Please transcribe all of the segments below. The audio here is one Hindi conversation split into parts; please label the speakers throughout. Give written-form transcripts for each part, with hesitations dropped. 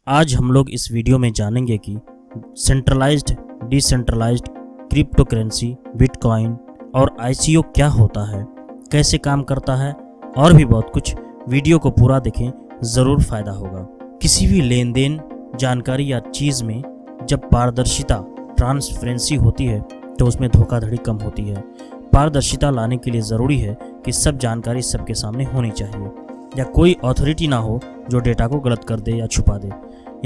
Speaker 1: आज हम लोग इस वीडियो में जानेंगे कि centralised, decentralised cryptocurrency, bitcoin और आईसीओ क्या होता है, कैसे काम करता है और भी बहुत कुछ। वीडियो को पूरा देखें, ज़रूर फ़ायदा होगा। किसी भी लेन देन, जानकारी या चीज़ में जब पारदर्शिता, ट्रांसपेरेंसी होती है तो उसमें धोखाधड़ी कम होती है। पारदर्शिता लाने के लिए ज़रूरी है कि सब जानकारी सबके सामने होनी चाहिए या कोई अथॉरिटी ना हो जो डेटा को गलत कर दे या छुपा दे।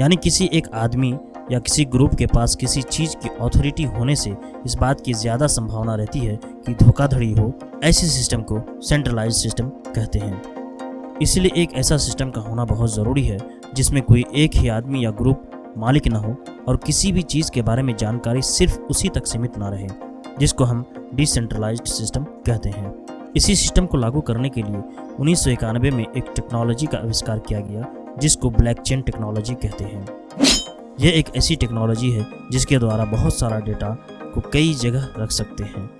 Speaker 1: यानी किसी एक आदमी या किसी ग्रुप के पास किसी चीज़ की अथॉरिटी होने से इस बात की ज़्यादा संभावना रहती है कि धोखाधड़ी हो। ऐसे सिस्टम को सेंट्रलाइज्ड सिस्टम कहते हैं। इसलिए एक ऐसा सिस्टम का होना बहुत ज़रूरी है जिसमें कोई एक ही आदमी या ग्रुप मालिक ना हो और किसी भी चीज़ के बारे में जानकारी सिर्फ उसी तक सीमित ना रहे, जिसको हम डिसेंट्रलाइज्ड सिस्टम कहते हैं। इसी सिस्टम को लागू करने के लिए 1991 में एक टेक्नोलॉजी का आविष्कार किया गया जिसको ब्लॉकचेन टेक्नोलॉजी कहते हैं। यह एक ऐसी टेक्नोलॉजी है जिसके द्वारा बहुत सारा डेटा को कई जगह रख सकते हैं।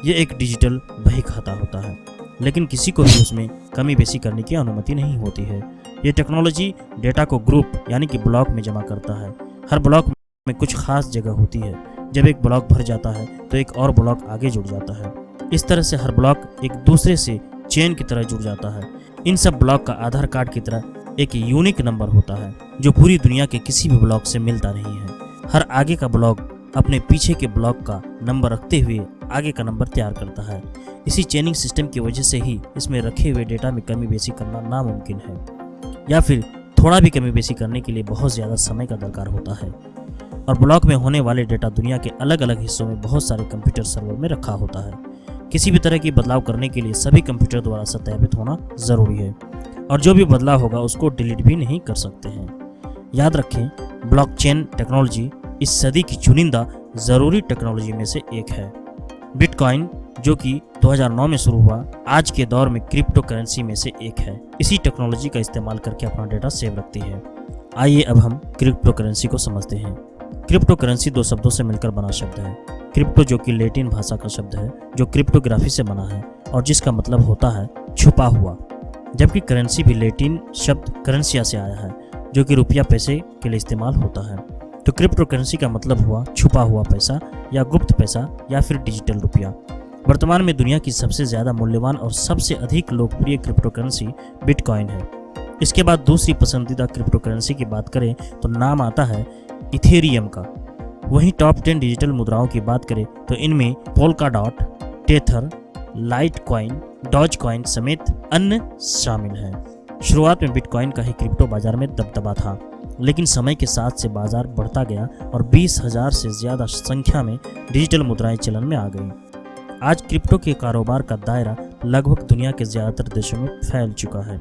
Speaker 1: यह एक डिजिटल बही खाता होता है, लेकिन किसी को भी उसमें कमी बेसी करने की अनुमति नहीं होती है। यह टेक्नोलॉजी डेटा को ग्रुप यानी कि ब्लॉक में जमा करता है। हर ब्लॉक में कुछ खास जगह होती है। जब एक ब्लॉक भर जाता है तो एक और ब्लॉक आगे जुड़ जाता है। इस तरह से हर ब्लॉक एक दूसरे से चेन की तरह जुड़ जाता है। इन सब ब्लॉक का आधार कार्ड की तरह एक यूनिक नंबर होता है जो पूरी दुनिया के किसी भी ब्लॉक से मिलता नहीं है। हर आगे का ब्लॉक अपने पीछे के ब्लॉक का नंबर रखते हुए आगे का नंबर तैयार करता है। इसी चेनिंग सिस्टम की वजह से ही इसमें रखे हुए डेटा में कमी बेसी करना नामुमकिन है, या फिर थोड़ा भी कमी बेसी करने के लिए बहुत ज़्यादा समय का दरकार होता है। और ब्लॉक में होने वाले डेटा दुनिया के अलग अलग हिस्सों में बहुत सारे कंप्यूटर सर्वर में रखा होता है। किसी भी तरह की बदलाव करने के लिए सभी कंप्यूटर द्वारा सत्यापित होना ज़रूरी है और जो भी बदलाव होगा उसको डिलीट भी नहीं कर सकते हैं। याद रखें, ब्लॉकचेन टेक्नोलॉजी इस सदी की चुनिंदा ज़रूरी टेक्नोलॉजी में से एक है। बिटकॉइन, जो कि 2009 में शुरू हुआ, आज के दौर में क्रिप्टो करेंसी में से एक है। इसी टेक्नोलॉजी का इस्तेमाल करके अपना डेटा सेव रखती है। आइए अब हम क्रिप्टो करेंसी को समझते हैं। क्रिप्टो करेंसी दो शब्दों से मिलकर बना शब्द है। क्रिप्टो, जो कि लैटिन भाषा का शब्द है जो क्रिप्टोग्राफी से बना है और जिसका मतलब होता है छुपा हुआ, जबकि करेंसी भी लैटिन शब्द करेंसिया से आया है जो कि रुपया पैसे के लिए इस्तेमाल होता है। तो क्रिप्टो करेंसी का मतलब हुआ छुपा हुआ पैसा या गुप्त पैसा या फिर डिजिटल रुपया। वर्तमान में दुनिया की सबसे ज़्यादा मूल्यवान और सबसे अधिक लोकप्रिय क्रिप्टो करेंसी बिटकॉइन है। इसके बाद दूसरी पसंदीदा क्रिप्टो करेंसी की बात करें तो नाम आता है इथेरियम का। वहीं टॉप 10 डिजिटल मुद्राओं की बात करें तो इनमें Polkadot, Tether, Litecoin, Dogecoin समेत अन्य शामिल हैं। शुरुआत में बिटकॉइन का ही क्रिप्टो बाजार में दबदबा था, लेकिन समय के साथ से बाजार बढ़ता गया और 20,000 से ज़्यादा संख्या में डिजिटल मुद्राएं चलन में आ गईं। आज क्रिप्टो के कारोबार का दायरा लगभग दुनिया के ज़्यादातर देशों में फैल चुका है।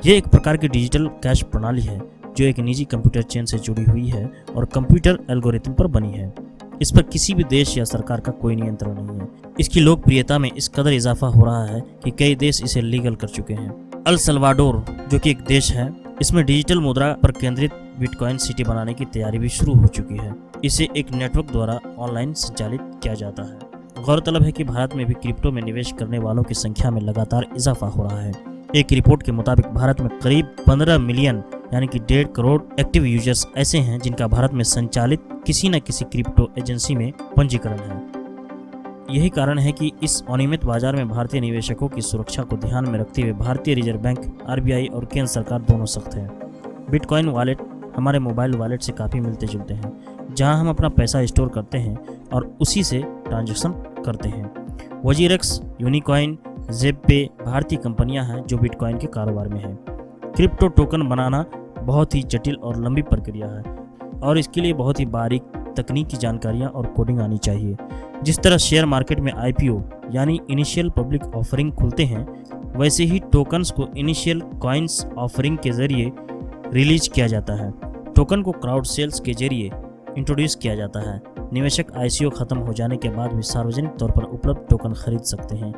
Speaker 1: यह एक प्रकार की डिजिटल कैश प्रणाली है जो एक निजी कंप्यूटर चेन से जुड़ी हुई है और कंप्यूटर एल्गोरिथम पर बनी है। इस पर किसी भी देश या सरकार का कोई नियंत्रण नहीं है। इसकी लोकप्रियता में इस कदर इजाफा हो रहा है कि कई देश इसे लीगल कर चुके हैं। अल सल्वाडोर, जो कि एक देश है, इसमें डिजिटल मुद्रा पर केंद्रित बिटकॉइन सिटी बनाने की तैयारी भी शुरू हो चुकी है। इसे एक नेटवर्क द्वारा ऑनलाइन संचालित किया जाता है। गौरतलब है कि भारत में भी क्रिप्टो में निवेश करने वालों की संख्या में लगातार इजाफा हो रहा है। एक रिपोर्ट के मुताबिक भारत में करीब 15 मिलियन यानी कि 1.5 करोड़ एक्टिव यूजर्स ऐसे हैं जिनका भारत में संचालित किसी न किसी क्रिप्टो एजेंसी में पंजीकरण है। यही कारण है कि इस अनियमित बाजार में भारतीय निवेशकों की सुरक्षा को ध्यान में रखते हुए भारतीय रिजर्व बैंक, RBI और केंद्र सरकार दोनों सख्त है। बिटकॉइन वॉलेट हमारे मोबाइल वॉलेट से काफ़ी मिलते जुलते हैं, जहां हम अपना पैसा स्टोर करते हैं और उसी से ट्रांजैक्शन करते हैं। वजीरेक्स, यूनिकॉइन, ज़ेपे भारतीय कंपनियां हैं जो बिटकॉइन के कारोबार में हैं। क्रिप्टो टोकन बनाना बहुत ही जटिल और लंबी प्रक्रिया है और इसके लिए बहुत ही बारीक तकनीकी जानकारियां और कोडिंग आनी चाहिए। जिस तरह शेयर मार्केट में IPO यानी इनिशियल पब्लिक ऑफरिंग खुलते हैं, वैसे ही टोकन्स को इनिशियल कॉइन्स ऑफरिंग के जरिए रिलीज किया जाता है। टोकन को क्राउड सेल्स के जरिए इंट्रोड्यूस किया जाता है। निवेशक ICO खत्म हो जाने के बाद भी सार्वजनिक तौर पर उपलब्ध टोकन खरीद सकते हैं।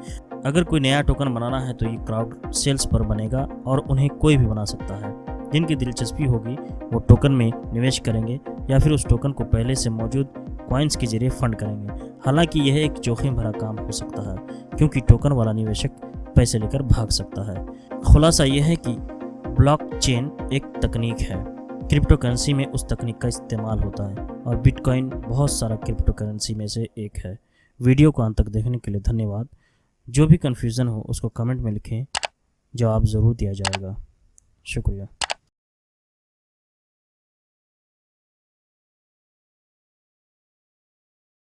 Speaker 1: अगर कोई नया टोकन बनाना है तो ये क्राउड सेल्स पर बनेगा और उन्हें कोई भी बना सकता है। जिनकी दिलचस्पी होगी वो टोकन में निवेश करेंगे या फिर उस टोकन को पहले से मौजूद कॉइन्स के जरिए फंड करेंगे। हालांकि यह एक जोखिम भरा काम हो सकता है क्योंकि टोकन वाला निवेशक पैसे लेकर भाग सकता है। खुलासा यह है कि ब्लॉकचेन एक तकनीक है क्रिप्टो करेंसी में उस तकनीक का इस्तेमाल होता है और बिटकॉइन बहुत सारा क्रिप्टो करेंसी में से एक है। वीडियो को अंत तक देखने के लिए धन्यवाद। जो भी कन्फ्यूज़न हो उसको कमेंट में लिखें, जवाब ज़रूर दिया जाएगा। शुक्रिया।